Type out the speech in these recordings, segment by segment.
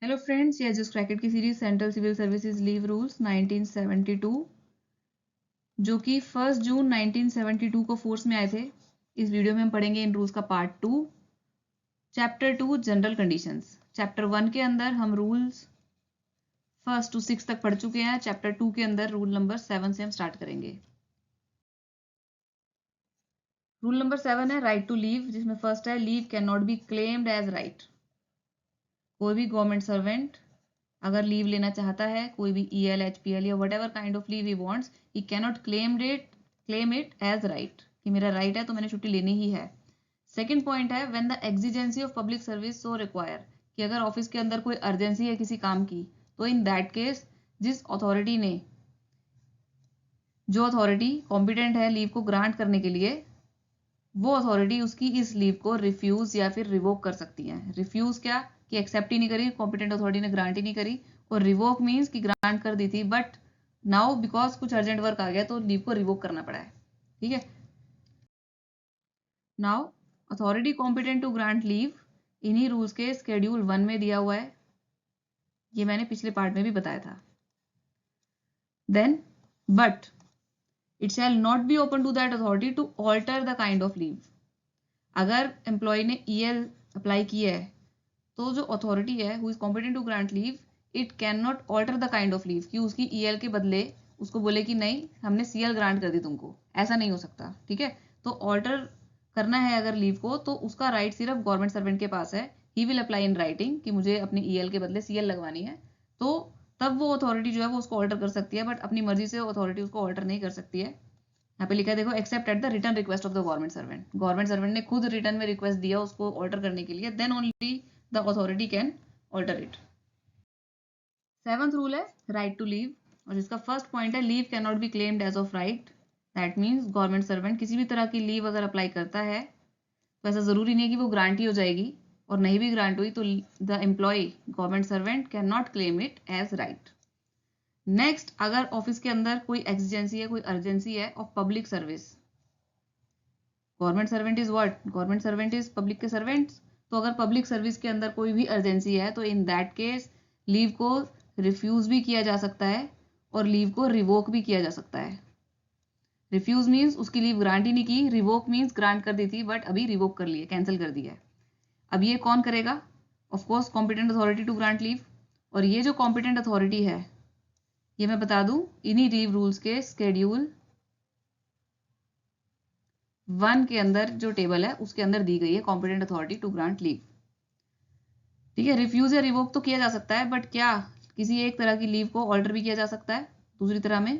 Hello friends, ये just crack it की series central civil services leave rules 1972 जो कि 1 जून 1972 को फोर्स में आए थे। इस वीडियो में हम पढ़ेंगे इन रूल्स का part 2, chapter 2 general conditions. Chapter 1 के अंदर हम रूल्स 1 to 6 तक पढ़ चुके हैं। चैप्टर 2 के अंदर रूल नंबर 7 से हम स्टार्ट करेंगे। रूल नंबर 7 है राइट टू लीव, जिसमें फर्स्ट है leave can not be claimed as right. कोई भी गवर्नमेंट सर्वेंट अगर लीव लेना चाहता है, कोई भी EL, HPL या whatever kind of leave he wants, he cannot claim it as right, कि मेरा राइट है तो मैंने छुट्टी लेनी ही है। सेकेंड पॉइंट है when the exigency of public service so require, कि अगर ऑफिस के अंदर कोई अर्जेंसी है किसी काम की, तो इन दैट केस जिस अथॉरिटी ने, जो अथॉरिटी कॉम्पिटेंट है लीव को ग्रांट करने के लिए, वो अथॉरिटी उसकी इस लीव को रिफ्यूज या फिर रिवोक कर सकती है। रिफ्यूज क्या, कि एक्सेप्ट ही नहीं करी, कॉम्पिटेंट अथॉरिटी ने ग्रांट ही नहीं करी, और रिवोक मीन्स कि ग्रांट कर दी थी बट नाउ बिकॉज कुछ अर्जेंट वर्क आ गया तो लीव को रिवोक करना पड़ा है। ठीक है, now authority competent to grant leave इन्हीं रूल्स के स्केड्यूल 1 में दिया हुआ है, ये मैंने पिछले पार्ट में भी बताया था। Then but it shall not be open to that authority to alter the kind of leave. अगर एम्प्लॉय ने EL अप्लाई किया है तो जो अथॉरिटी है who is competent to grant leave, it can not alter the kind of leave, कि उसकी EL के बदले उसको बोले कि नहीं हमने CL ग्रांट कर दी तुमको, ऐसा नहीं हो सकता। ठीक है, तो ऑल्टर करना है अगर लीव को तो उसका राइट सिर्फ गवर्नमेंट सर्वेंट के पास है। He will apply in writing कि मुझे अपनी EL के बदले CL लगवानी है, तो तब वो अथॉरिटी जो है वो उसको ऑल्टर कर सकती है, बट अपनी मर्जी से अथॉरिटी उसको ऑल्टर नहीं कर सकती है। यहाँ पे लिखा है देखो, accept at the return request of the government servant. Government servant ने खुद रिटर्न में रिक्वेस्ट दिया उसको ऑल्टर करने के लिए, then only the authority can alter it. 7th rule है राइट टू लीव, और जिसका फर्स्ट पॉइंट है leave can not be claimed as of right. That means government servant किसी भी तरह की लीव अगर अप्लाई करता है तो ऐसा जरूरी नहीं है कि वो ग्रांट ही हो जाएगी, और नहीं भी ग्रांट हुई तो the employ government servant can not claim it as right. Next, अगर ऑफिस के अंदर कोई एक्सीजेंसी है, कोई अर्जेंसी है of public service, government servant is what, government servant is public के सर्वेंट्स, तो अगर पब्लिक सर्विस के अंदर कोई भी अर्जेंसी है तो इन दैट केस लीव को रिफ्यूज भी किया जा सकता है और लीव को रिवोक भी किया जा सकता है। रिफ्यूज मीन्स उसकी लीव ग्रांट ही नहीं की, रिवोक मीन्स ग्रांट कर दी थी बट अभी रिवोक कर लिया, कैंसिल कर दिया है। अब ये कौन करेगा, of course competent authority to grant leave. और ये जो कॉम्पिटेंट अथॉरिटी है, ये मैं बता दूं इन्हीं लीव रूल्स के स्केड्यूल 1 के अंदर जो टेबल है उसके अंदर दी गई है competent authority to grant leave. ठीक है, रिफ्यूज या रिवोक तो किया जा सकता है, बट क्या किसी एक तरह की लीव को ऑल्टर भी किया जा सकता है दूसरी तरह में?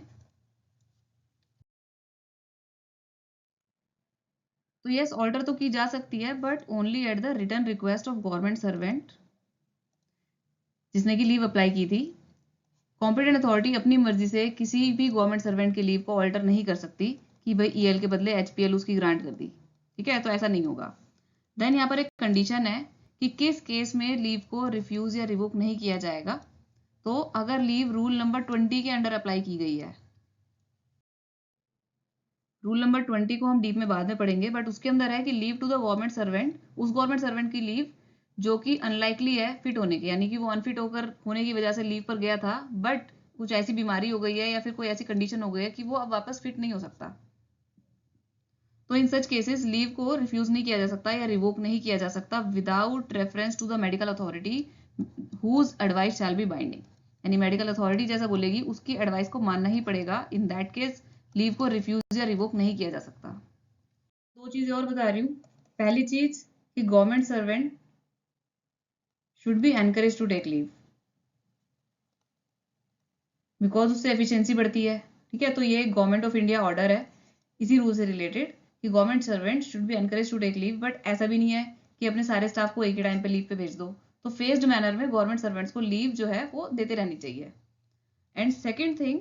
तो यस, ऑल्टर तो की जा सकती है but only at the return request of government servant जिसने की लीव अप्लाई की थी। कॉम्पिटेंट अथॉरिटी अपनी मर्जी से किसी भी गवर्नमेंट सर्वेंट की लीव को ऑल्टर नहीं कर सकती कि भाई EL के बदले HPL उसकी ग्रांट कर दी। ठीक है, तो ऐसा नहीं होगा। देन यहाँ पर एक कंडीशन है कि किस केस में लीव को रिफ्यूज या रिवोक नहीं किया जाएगा। तो अगर लीव रूल नंबर 20 के अंडर अप्लाई की गई है, रूल नंबर 20 को हम डीप में बाद में पढ़ेंगे, बट उसके अंदर है कि leave to the government servant, उस गवर्नमेंट सर्वेंट की लीव जो कि अनलाइकली है फिट होने की, यानी कि वो अनफिट होकर होने की वजह से लीव पर गया था बट कुछ ऐसी बीमारी हो गई है या फिर कोई ऐसी कंडीशन हो गई है कि वो अब वापस फिट नहीं हो सकता, तो इन सच केसेस लीव को रिफ्यूज नहीं किया जा सकता या रिवोक नहीं किया जा सकता without reference to the medical authority whose advice shall be binding. यानी मेडिकल अथॉरिटी जैसा बोलेगी उसकी एडवाइस को मानना ही पड़ेगा। इन दैट केस लीव को रिफ्यूज या रिवोक नहीं किया जा सकता। दो चीजें और बता रही हूँ। पहली चीज कि government servant should be encourage to take leave because उससे एफिशिएंसी बढ़ती है। ठीक है, तो ये गवर्नमेंट ऑफ इंडिया ऑर्डर है इसी रूल से रिलेटेड कि government servant should be encourage to take leave, but ऐसा भी नहीं है कि अपने सारे स्टाफ को एक ही टाइम पे लीव पे भेज दो। तो फेस्ड मैनर में गवर्नमेंट सर्वेंट्स को लीव जो है वो देते रहनी चाहिए। And second thing,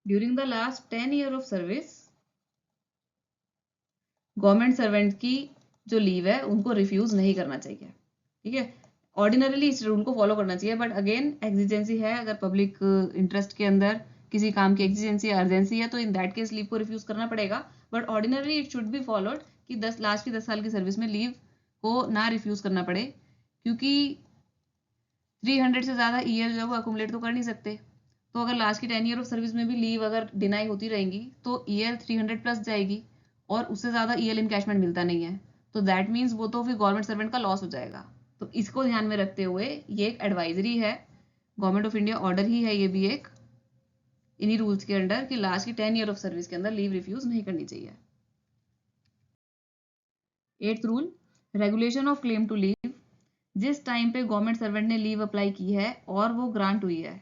during the last 10 year of service government servant की जो लीव है उनको रिफ्यूज नहीं करना चाहिए। ठीक है, ऑर्डिनरली इस रूल को फॉलो करना चाहिए, बट अगेन एग्जिजेंसी है, अगर पब्लिक इंटरेस्ट के अंदर किसी काम की एग्जिजेंसी या अर्जेंसी है तो इन दैट केस लीव को रिफ्यूज करना पड़ेगा, but ordinarily it should be followed कि 10 लास्ट की 10 साल की सर्विस में लीव को ना रिफ्यूज करना पड़े, क्योंकि 300 से ज़्यादा ईयर जो है वो अकुमुलेट तो कर नहीं सकते। तो अगर लास्ट की 10 ईयर ऑफ सर्विस में भी लीव अगर डिनाई होती रहेंगी तो ईयर 300 प्लस जाएगी और उससे ज़्यादा ईयर इनकैशमेंट मिलता नहीं है, तो दैट मीन्स वो तो फिर गवर्नमेंट सर्वेंट का लॉस हो जाएगा। तो इसको ध्यान में रखते हुए ये एक एडवाइजरी है, गवर्नमेंट ऑफ इंडिया ऑर्डर ही है ये भी एक, इन्हीं रूल्स के अंडर कि लास्ट की 10 ईयर ऑफ सर्विस के अंदर लीव रिफ्यूज नहीं करनी चाहिए। 8th rule, regulation of claim to leave. जिस टाइम पे गवर्नमेंट सर्वेंट ने लीव अप्लाई की है और वो ग्रांट हुई है,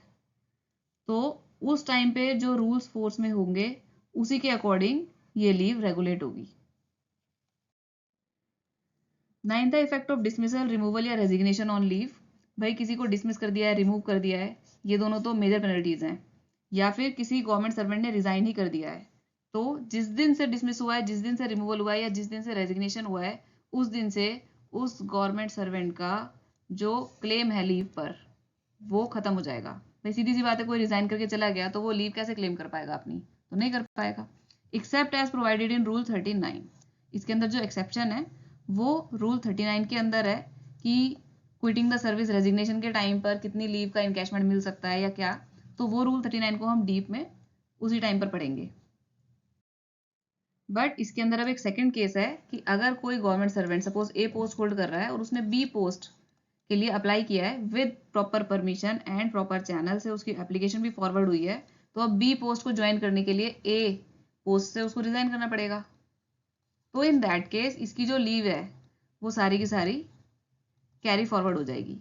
तो उस टाइम पे जो रूल्स फोर्स में होंगे उसी के अकॉर्डिंग ये लीव रेगुलेट होगी। 9th effect of dismissal, removal या रेजिग्नेशन ऑन लीव। भाई किसी को डिसमिस कर दिया है, रिमूव कर दिया है, ये दोनों तो मेजर पेनल्टीज हैं, या फिर किसी गवर्नमेंट सर्वेंट ने रिजाइन ही कर दिया है, तो जिस दिन से डिसमिस हुआ है, जिस दिन से रिमूवल हुआ है या जिस दिन से रेजिग्नेशन हुआ है, उस दिन से उस गवर्नमेंट सर्वेंट का जो क्लेम है लीव पर वो खत्म हो जाएगा। भाई सीधी सी बात है, कोई रिजाइन करके चला गया तो वो लीव कैसे क्लेम कर पाएगा अपनी, तो नहीं कर पाएगा। Except as provided in rule 39। इसके अंदर जो एक्सेप्शन है वो रूल 39 के अंदर है कि क्विटिंग द सर्विस रेजिग्नेशन के टाइम पर कितनी लीव का इनकैशमेंट मिल सकता है या क्या, तो वो रूल 39 को हम डीप में उसी टाइम पर पढ़ेंगे। बट इसके अंदर अब एक सेकंड केस है कि अगर कोई गवर्नमेंट सर्वेंट सपोज ए पोस्ट होल्ड कर रहा है और उसने बी पोस्ट के लिए अप्लाई किया है with proper permission and proper channel से, उसकी एप्लीकेशन भी फॉरवर्ड हुई है, तो अब बी पोस्ट को ज्वाइन करने के लिए ए पोस्ट से उसको रिजाइन करना पड़ेगा। तो इन दैट केस इसकी जो लीव है वो सारी की सारी कैरी फॉरवर्ड हो जाएगी।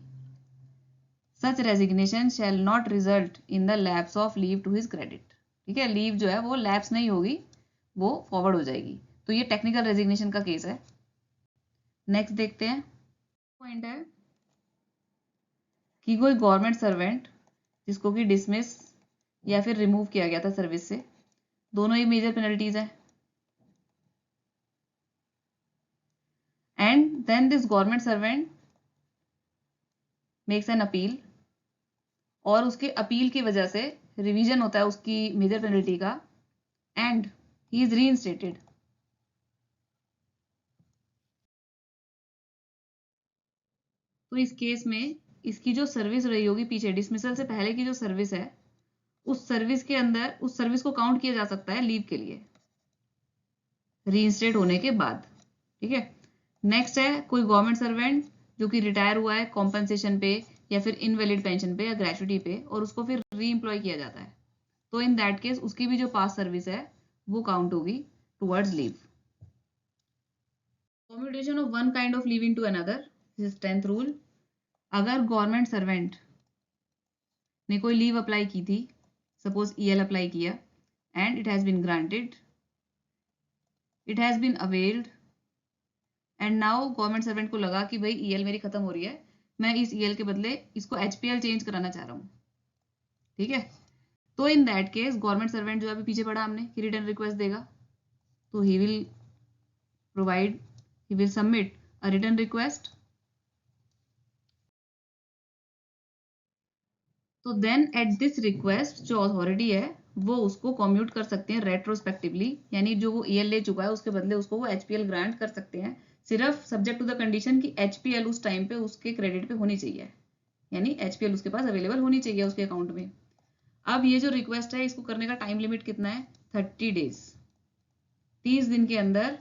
Such resignation shall not result in the lapse of leave to his credit. ठीक है, लीव जो है वो लैप्स नहीं होगी, वो फॉरवर्ड हो जाएगी। तो ये टेक्निकल रेजिग्नेशन का केस है। नेक्स्ट देखते हैं। पॉइंट है कि कोई गवर्नमेंट सर्वेंट जिसको कि डिसमिस या फिर रिमूव किया गया था सर्विस से, दोनों ही मेजर पेनल्टीज है, and then this government servant makes an appeal, और उसके अपील की वजह से रिवीजन होता है उसकी मेजर पेनल्टी का, एंड ही इज रीइंस्टेटेड। तो इस केस में इसकी जो सर्विस रही होगी पीछे डिसमिसल से पहले की जो सर्विस है, उस सर्विस के अंदर उस सर्विस को काउंट किया जा सकता है लीव के लिए रीइंस्टेट होने के बाद। ठीक है, नेक्स्ट है कोई गवर्नमेंट सर्वेंट जो कि रिटायर हुआ है कॉम्पनसेशन पे या फिर इनवैलिड पेंशन पे या ग्रेचुटी पे, और उसको फिर री एम्प्लॉय किया जाता है, तो इन दैट केस उसकी भी जो पास सर्विस है वो काउंट होगी towards leave. Commutation of one kind of leave into another, this is 10th rule. अगर गवर्नमेंट सर्वेंट ने कोई लीव अप्लाई की थी, सपोज ईएल अप्लाई किया, and it has been granted, it has been availed, and now government servant को लगा कि भाई ईएल मेरी खत्म हो रही है, मैं इस ईएल के बदले इसको एचपीएल चेंज कराना चाह रहा हूँ। ठीक है, तो in that case government servant जो अभी पीछे पढ़ा हमने कि रिटर्न रिक्वेस्ट देगा, तो he will submit a return request. तो देन एट दिस रिक्वेस्ट जो अथॉरिटी है वो उसको कम्यूट कर सकते हैं रेट्रोस्पेक्टिवली, यानी जो वो ईएल ले चुका है उसके बदले उसको वो एचपीएल ग्रांट कर सकते हैं, सिर्फ सब्जेक्ट टू द कंडीशन कि एचपीएल उस टाइम पे उसके क्रेडिट पे होनी चाहिए, यानी एचपीएल उसके पास अवेलेबल होनी चाहिए उसके अकाउंट में। अब ये जो रिक्वेस्ट है इसको करने का टाइम लिमिट कितना है, 30 डेज, 30 दिन के अंदर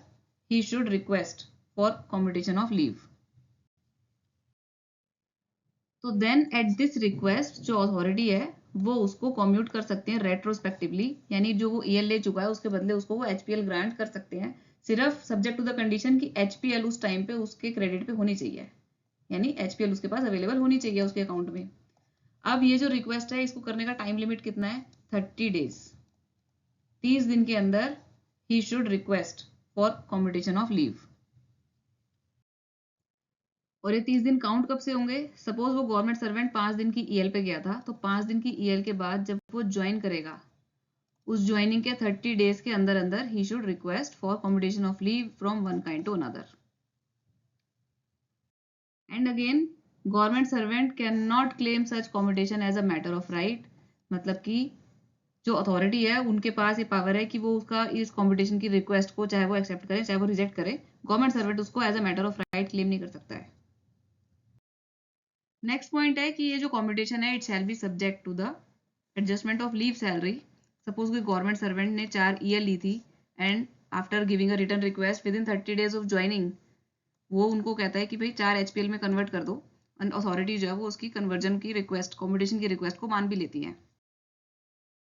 ही should request for commutation of leave. तो देन एट दिस रिक्वेस्ट जो अथॉरिटी है वो उसको कम्यूट कर सकते हैं रेट्रोस्पेक्टिवली, यानी जो वो ईएल ले चुका है उसके बदले उसको वो एचपीएल ग्रांट कर सकते हैं, सिर्फ सब्जेक्ट टू द कंडीशन कि एचपीएल उस टाइम पे उसके क्रेडिट पे होनी चाहिए, यानी एचपीएल उसके पास अवेलेबल होनी चाहिए उसके अकाउंट में। अब ये जो रिक्वेस्ट है इसको करने का टाइम लिमिट कितना है, 30 डेज, 30 दिन के अंदर ही should request for commutation of leave. और ये 30 दिन काउंट कब से होंगे, सपोज वो गवर्नमेंट सर्वेंट 5 दिन की ईएल पे गया था, तो 5 दिन की ईएल के बाद जब वो ज्वाइन करेगा, उस ज्वाइनिंग के 30 डेज के अंदर अंदर ही should request for commutation of leave from one kind to another. And again government servant can not claim such commutation as a matter of right, मतलब कि जो अथॉरिटी है उनके पास ये पावर है कि वो उसका इस कॉम्पिटिशन की रिक्वेस्ट को चाहे वो एक्सेप्ट करे चाहे वो रिजेक्ट करे, गवर्नमेंट सर्वेंट उसको as a matter of right claim नहीं कर सकता है। नेक्स्ट पॉइंट है कि ये जो कॉम्पिटिशन है it shall be subject to the adjustment of leave salary. Suppose कोई गवर्नमेंट सर्वेंट ने 4 ईयर ली थी and after giving a return request within 30 days of joining, वो उनको कहता है कि भाई 4 HPL में कन्वर्ट कर दो, एंड अथॉरिटी जो है वो उसकी कन्वर्जन की रिक्वेस्ट, कॉम्पिटिशन की रिक्वेस्ट को मान भी लेती है।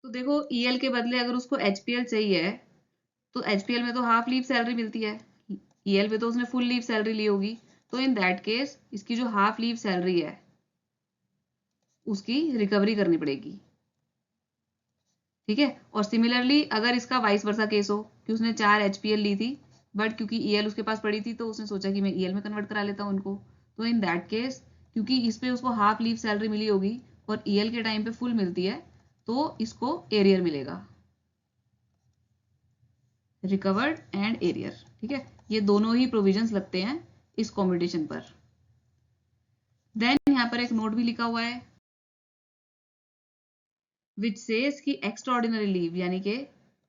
तो देखो EL के बदले अगर उसको HPL चाहिए तो HPL में तो हाफ लीव सैलरी मिलती है, EL में तो उसने फुल लीव सैलरी ली होगी, तो इन दैट केस इसकी जो हाफ लीव सैलरी है उसकी रिकवरी करनी पड़ेगी। ठीक है, और सिमिलरली अगर इसका वाइस वर्सा केस हो कि उसने 4 HPL ली थी बट क्योंकि EL उसके पास पड़ी थी तो उसने सोचा कि मैं EL में कन्वर्ट करा लेता हूँ उनको, तो इन दैट केस क्योंकि इस पे उसको हाफ लीव सैलरी मिली होगी और EL के टाइम पे फुल मिलती है तो इसको एरियर मिलेगा, रिकवर्ड एंड एरियर। ठीक है, ये दोनों ही प्रोविजंस लगते हैं इस कॉम्पिटिशन पर। देन यहाँ पर एक नोट भी लिखा हुआ है विच सेज कि एक्स्ट्राऑर्डिनरी लीव यानी कि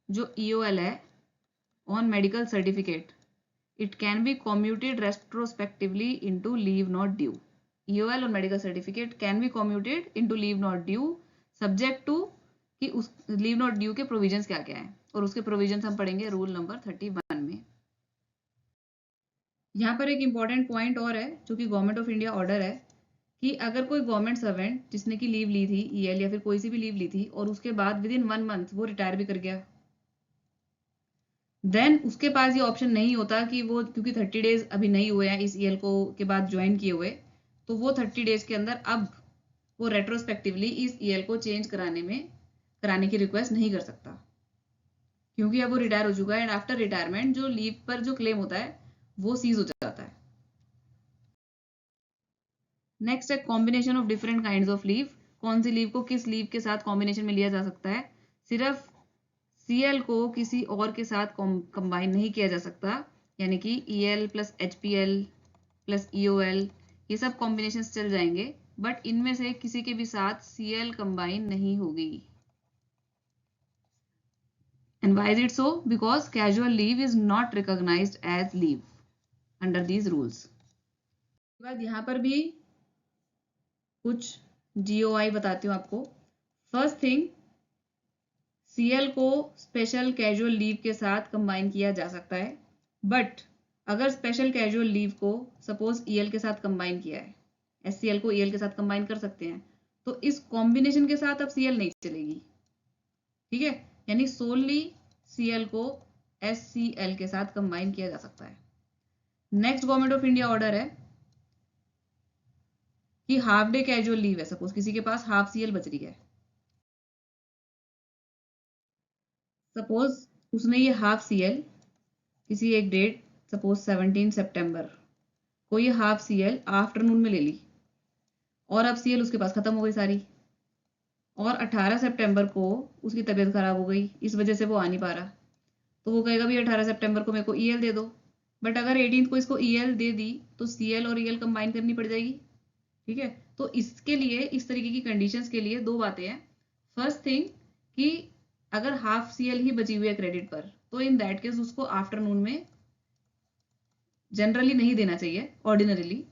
जो EOL है on medical certificate it can be commuted retrospectively into leave not due. EOL और medical certificate can be commuted into leave not due subject to कि उस लीव नॉट ड्यू के provisions क्या क्या हैं, और उसके प्रोविजंस हम पढ़ेंगे रूल नंबर 31 में। यहाँ पर एक इंपॉर्टेंट पॉइंट और है जो कि गवर्नमेंट ऑफ इंडिया ऑर्डर है कि अगर कोई गवर्नमेंट सर्वेंट जिसने की लीव ली थी EL या फिर कोई सी भी लीव ली थी और उसके बाद विद इन 1 month वो रिटायर भी कर गया, देन उसके पास ये ऑप्शन नहीं होता कि वो क्योंकि 30 days अभी नहीं हुए हैं इस EL को के बाद ज्वाइन किए हुए, तो वो 30 days के अंदर अब वो रेट्रोस्पेक्टिवली इस EL को चेंज कराने की रिक्वेस्ट नहीं कर सकता क्योंकि अब वो रिटायर हो चुका है एंड आफ्टर रिटायरमेंट जो लीव पर जो क्लेम होता है वो सीज हो जाता है। नेक्स्ट है combination of different kinds of leave. कौन सी लीव को किस लीव के साथ कॉम्बिनेशन में लिया जा सकता है, सिर्फ CL को किसी और के साथ कंबाइन नहीं किया जा सकता, यानी कि EL plus HPL plus EOL ये सब कॉम्बिनेशन चल जाएंगे बट इनमें से किसी के भी साथ CL कंबाइन नहीं होगी। And why is it so, because casual leave is not recognised as leave under these rules. बाद यहाँ पर भी कुछ GOI बताती हूँ आपको। फर्स्ट थिंग, CL को स्पेशल कैजुअल लीव के साथ कंबाइन किया जा सकता है बट अगर स्पेशल कैजुअल लीव को सपोज EL के साथ कंबाइन किया है, SCL को EL के साथ कंबाइन कर सकते हैं, तो इस कॉम्बिनेशन के साथ अब CL नहीं चलेगी। ठीक है, यानी सोनली CL को SCL के साथ कंबाइन किया जा सकता है। Next government of India order है कि हाफ डे कैजुअल लीव है, सपोज किसी के पास हाफ CL बच रही है, सपोज उसने ये हाफ CL किसी एक डेट सपोज 17 सितंबर को ये हाफ CL आफ्टरनून में ले ली और अब CL उसके पास खत्म हो गई सारी, और 18 सितंबर को उसकी तबीयत खराब हो गई इस वजह से वो आ नहीं पा रहा, तो वो कहेगा भी 18 सितंबर को मेरे को EL दे दो, बट अगर 18 को इसको EL दे दी तो CL और EL कंबाइन करनी पड़ जाएगी। ठीक है, तो इसके लिए इस तरीके की कंडीशंस के लिए दो बातें हैं। फर्स्ट थिंग कि अगर हाफ CL ही बची हुई है क्रेडिट पर तो इन दैट केस उसको आफ्टरनून में जनरली नहीं देना चाहिए ऑर्डिनरीली,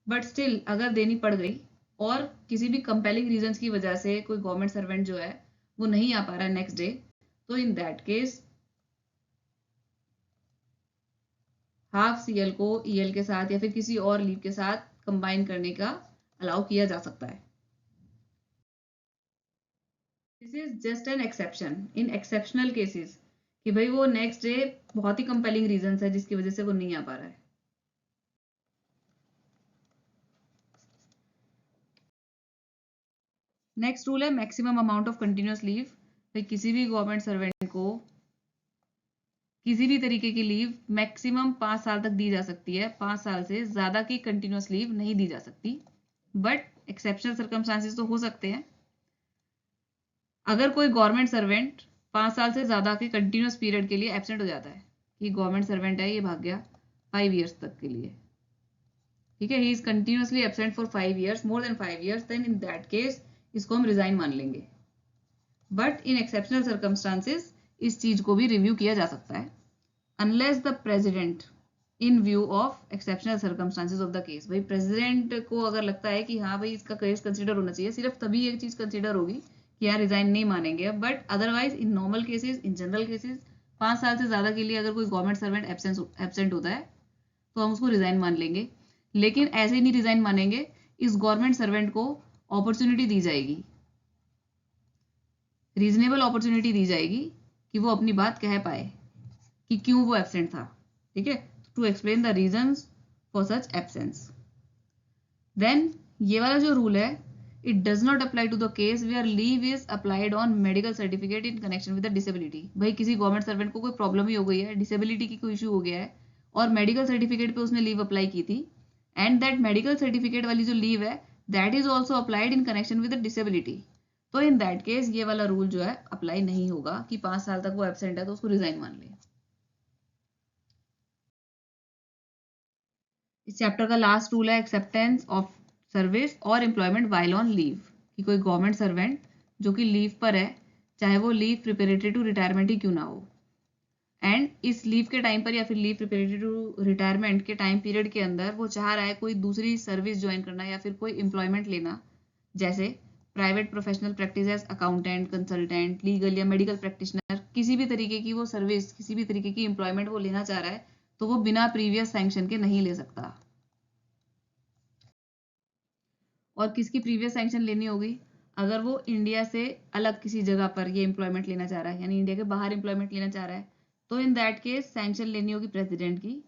बट स्टिल अगर देनी पड़ गई और किसी भी कंपेलिंग रीजंस की वजह से कोई गवर्नमेंट सर्वेंट जो है वो नहीं आ पा रहा है नेक्स्ट डे, तो in that case half CL को EL के साथ या फिर किसी और लीव के साथ कंबाइन करने का अलाउ किया जा सकता है। This is just an exception in exceptional cases कि भाई वो नेक्स्ट डे बहुत ही कंपेलिंग रीजंस है जिसकी वजह से वो नहीं आ पा रहा है। नेक्स्ट रूल है maximum amount of continuous leave. भाई किसी भी गवर्नमेंट सर्वेंट को किसी भी तरीके की लीव मैक्सिमम 5 साल तक दी जा सकती है, 5 साल से ज्यादा की कंटिन्यूअस लीव नहीं दी जा सकती, बट एक्सेप्शनल सर्कमस्टांसेस तो हो सकते हैं। अगर कोई गवर्नमेंट सर्वेंट 5 साल से ज्यादा के कंटिन्यूअस पीरियड के लिए एब्सेंट हो जाता है, कि गवर्नमेंट सर्वेंट है ये भाग गया 5 years तक के लिए, ठीक है, he is continuously absent for 5 years, more than 5 years, then in that case इसको हम रिजाइन मान लेंगे। बट इन एक्सेप्शनल सर्कमस्टांसेस इस चीज को भी रिव्यू किया जा सकता है, unless the president in view of exceptional circumstances of the case. भाई प्रेसिडेंट को अगर लगता है कि हाँ भाई इसका केस कंसिडर होना चाहिए, सिर्फ तभी एक चीज कंसिडर होगी कि यार रिजाइन नहीं मानेंगे। But otherwise in normal cases, in general cases 5 साल से ज्यादा के लिए अगर कोई गवर्नमेंट सर्वेंट एब्सेंट होता है तो हम उसको रिजाइन मान लेंगे। लेकिन ऐसे ही नहीं रिजाइन मानेंगे, इस गवर्नमेंट सर्वेंट को अपॉर्चुनिटी दी जाएगी, रीजनेबल अपॉर्चुनिटी दी जाएगी कि वो अपनी बात कह पाए कि क्यों वो एब्सेंट था। ठीक है, to explain the reasons for such absence. Then ये वाला जो रूल है, it does not apply to the case where leave is applied on medical certificate in connection with the disability. भाई किसी गवर्नमेंट सर्वेंट को कोई प्रॉब्लम ही हो गई है, डिसेबिलिटी की कोई इशू हो गया है और मेडिकल सर्टिफिकेट पे उसने लीव अप्लाई की थी, एंड दैट मेडिकल सर्टिफिकेट वाली जो लीव है that is also applied in connection with the disability, तो इन दैट केस ये वाला रूल जो है अप्लाई नहीं होगा कि 5 साल तक वो एब्सेंट है तो उसको रिजाइन मान ले। इस चैप्टर का लास्ट रूल है एक्सेप्टेंस ऑफ सर्विस और एम्प्लॉयमेंट वाइल ऑन लीव, कि कोई गवर्नमेंट सर्वेंट जो कि लीव पर है, चाहे वो लीव प्रिपेरेटरी टू रिटायरमेंट ही क्यों ना हो, एंड इस लीव के टाइम पर या फिर लीव प्रिपेरेटरी टू रिटायरमेंट के टाइम पीरियड के अंदर वो चाह रहा है कोई दूसरी सर्विस ज्वाइन करना या फिर कोई एम्प्लॉयमेंट लेना, जैसे private professional practice as accountant, consultant, legal या मेडिकल प्रैक्टिशनर, किसी भी तरीके की वो सर्विस, किसी भी तरीके की एम्प्लॉयमेंट वो लेना चाह रहा है, तो वो बिना प्रीवियस सैंक्शन के नहीं ले सकता। और किसकी प्रीवियस सैंक्शन लेनी होगी? अगर वो इंडिया से अलग किसी जगह पर ये एम्प्लॉयमेंट लेना चाह रहा है, यानी इंडिया के बाहर एम्प्लॉयमेंट लेना चाह रहा है, तो इन दैट केस सैंक्शन लेनी होगी प्रेसिडेंट की।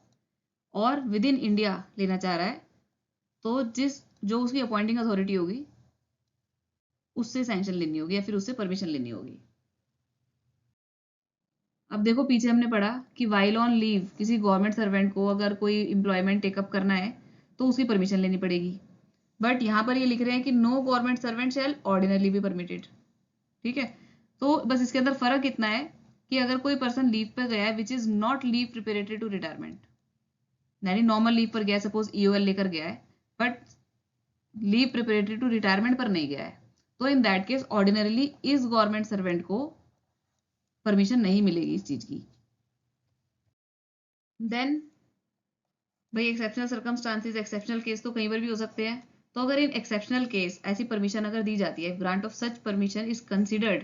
और विद इन इंडिया लेना चाह रहा है तो जो उसकी अपॉइंटिंग अथॉरिटी होगी उससे सैंक्शन लेनी होगी या फिर उससे परमिशन लेनी होगी। अब देखो पीछे हमने पढ़ा कि वाइल ऑन लीव किसी गवर्नमेंट सर्वेंट को अगर कोई एम्प्लॉयमेंट टेकअप करना है तो उसकी परमिशन लेनी पड़ेगी। बट यहाँ पर ये लिख रहे हैं कि no government servant shall ordinarily be permitted. ठीक है, तो बस इसके अंदर फर्क इतना है कि अगर कोई पर्सन लीव पर गया है which is not leave preparatory to retirement, यानी नॉर्मल लीव पर गया, सपोज ईओएल लेकर गया है, but leave preparatory to retirement पर नहीं गया है, तो इन दैट केस ऑर्डिनरली इस गवर्नमेंट सर्वेंट को परमिशन नहीं मिलेगी इस चीज की। देन भाई एक्सेप्शनल सर्कमस्टांसेस, एक्सेप्शनल केस तो कहीं पर भी हो सकते हैं, तो अगर इन एक्सेप्शनल केस ऐसी परमिशन अगर दी जाती है, grant of such permission is considered,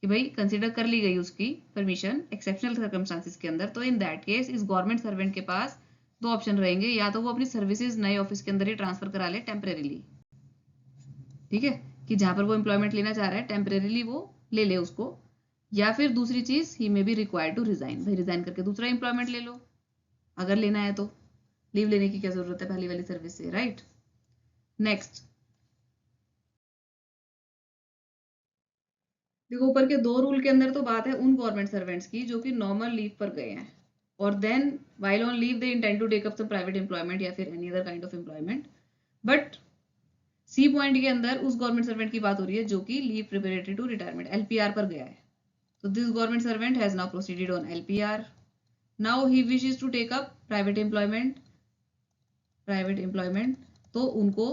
कि भाई कंसिडर कर ली गई उसकी परमिशन एक्सेप्शनल सर्कमस्टांसेस के अंदर, तो इन दैट केस इस गवर्नमेंट सर्वेंट के पास 2 ऑप्शन रहेंगे, या तो वो अपनी सर्विसेज नए ऑफिस के अंदर ही ट्रांसफर करा ले टेम्परेरीली, ठीक है, कि जहां पर वो एम्प्लॉयमेंट लेना चाह रहा है टेम्परेरीली वो ले ले उसको, या फिर दूसरी चीज ही may be required to resign, भाई रिजाइन करके दूसरा एम्प्लॉयमेंट ले लो अगर लेना है तो, लीव लेने की क्या जरूरत है पहली वाली सर्विस से, राइट। नेक्स्ट देखो ऊपर के 2 रूल के अंदर तो बात है उन गवर्नमेंट सर्वेंट्स की जो कि नॉर्मल लीव पर गए हैं और then while on leave they intend to take up some private employment या फिर any other kind of employment. But C point के अंदर उस गवर्नमेंट सर्वेंट की बात हो रही है जो कि leave preparatory to retirement LPR पर गया है, तो this government servant has now proceeded on LPR, now he wishes to take up private employment, तो उनको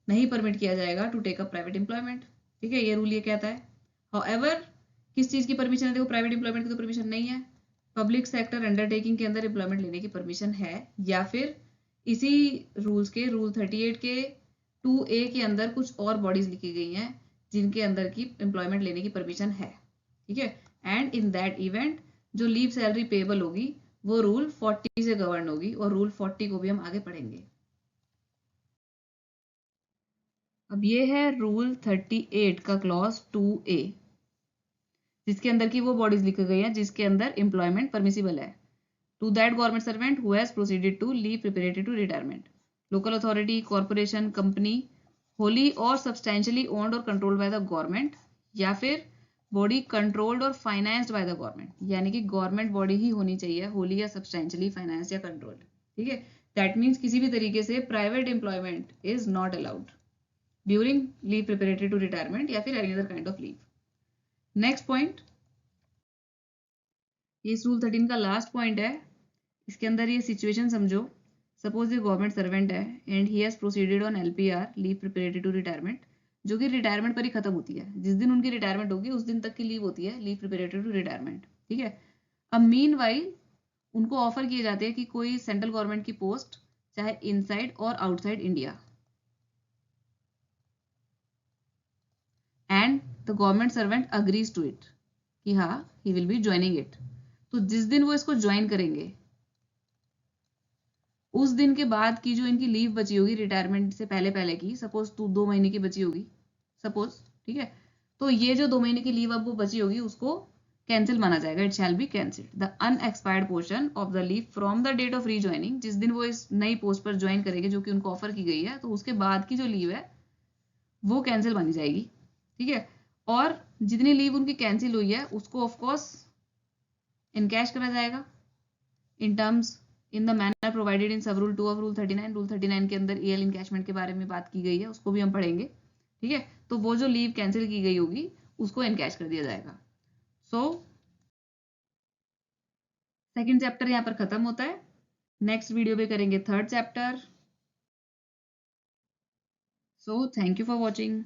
नहीं परमिट किया जाएगा to take up private employment. ठीक है, ये रूल ये कहता है। हाउएवर किस चीज की परमिशन है? देखो प्राइवेट एम्प्लॉयमेंट की तो परमिशन नहीं है, पब्लिक सेक्टर अंडरटेकिंग के अंदर एम्प्लॉयमेंट लेने की परमिशन है, या फिर इसी रूल्स के रूल 38 के 2A के अंदर कुछ और बॉडीज लिखी गई हैं जिनके अंदर की एम्प्लॉयमेंट लेने की परमिशन है। ठीक है, एंड इन दैट इवेंट जो लीव सैलरी पेबल होगी वो रूल 40 से गवर्न होगी, और रूल 40 को भी हम आगे पढ़ेंगे। अब ये है रूल 38 का क्लॉज 2A, जिसके अंदर की वो बॉडीज लिखी गई हैं जिसके अंदर एम्प्लॉयमेंट परमिसिबल है। To that government servant who has proceeded to leave preparatory to retirement, local authority, corporation, company wholly और सब्सटेंशियली ओन्ड और कंट्रोल्ड बाय द गवर्नमेंट, या फिर बॉडी कंट्रोल्ड और फाइनेंस्ड बाय द गवर्नमेंट, यानी कि government body ही होनी चाहिए, होली या सब्सटेंशियली फाइनेंस या कंट्रोल्ड। ठीक है, दैट मीन्स किसी भी तरीके से private employment is not allowed during leave preparatory to retirement या फिर any other kind of leave. Next point, ये इस रूल 13 का लास्ट पॉइंट है। इसके अंदर ये सिचुएशन समझो, सपोज ये गवर्नमेंट सर्वेंट है and he has proceeded on LPR leave preparatory to retirement, जो कि रिटायरमेंट पर ही खत्म होती है। जिस दिन उनकी रिटायरमेंट होगी उस दिन तक की लीव होती है, लीव प्रिपरेटरी टू रिटायरमेंट, ठीक है। अब मीनवाइल उनको ऑफर किए जाते हैं कि कोई सेंट्रल गवर्नमेंट की पोस्ट, चाहे इनसाइड और outside India, and the government servant agrees to it कि हाँ he will be joining it. तो जिस दिन वो इसको ज्वाइन करेंगे उस दिन के बाद की जो इनकी लीव बची होगी रिटायरमेंट से पहले पहले की, सपोज 2 महीने की बची होगी सपोज, ठीक है, तो ये जो 2 महीने की लीव अब वो बची होगी उसको कैंसिल माना जाएगा। It shall be cancelled the unexpired portion of the leave from the date of rejoining. जिस दिन वो इस नई पोस्ट पर ज्वाइन करेंगे जो कि उनको ऑफर की गई है, तो उसके बाद की जो लीव है वो कैंसिल मानी जाएगी, ठीक है। और जितनी लीव उनकी कैंसिल हुई है उसको ऑफकोर्स इनकैश करा जाएगा in terms in the manner provided in सब रूल 2 ऑफ रूल 39। रूल 39 के अंदर ईएल इनकैशमेंट के बारे में बात की गई है, उसको भी हम पढ़ेंगे, ठीक है। तो वो जो लीव कैंसिल की गई होगी उसको इनकैश कर दिया जाएगा। सो सेकंड चैप्टर यहाँ पर खत्म होता है। नेक्स्ट वीडियो पे करेंगे third chapter. So thank you for watching.